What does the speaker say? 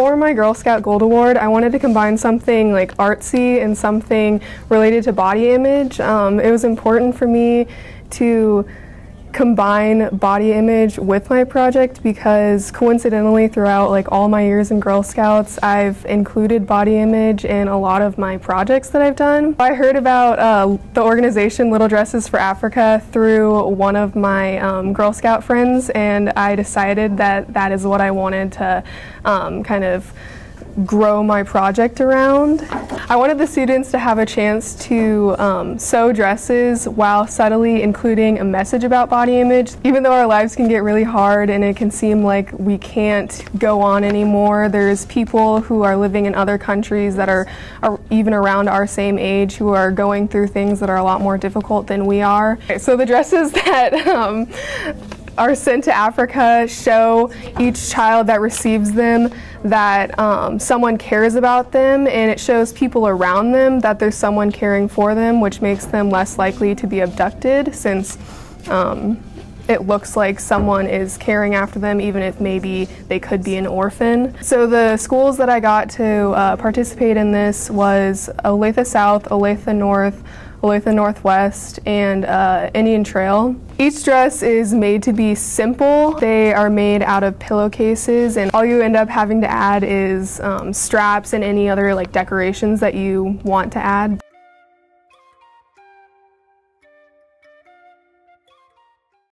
For my Girl Scout Gold Award, I wanted to combine something like artsy and something related to body image. It was important for me to combine body image with my project because coincidentally throughout like all my years in Girl Scouts I've included body image in a lot of my projects that I've done. I heard about the organization Little Dresses for Africa through one of my Girl Scout friends, and I decided that that is what I wanted to kind of grow my project around. I wanted the students to have a chance to sew dresses while subtly including a message about body image. Even though our lives can get really hard and it can seem like we can't go on anymore, there's people who are living in other countries that are even around our same age who are going through things that are a lot more difficult than we are. So the dresses that are sent to Africa show each child that receives them that someone cares about them, and it shows people around them that there's someone caring for them, which makes them less likely to be abducted since it looks like someone is caring after them even if maybe they could be an orphan. So the schools that I got to participate in this was Olathe South, Olathe North, Olathe Northwest, and Indian Trail. Each dress is made to be simple. They are made out of pillowcases, and all you end up having to add is straps and any other like decorations that you want to add.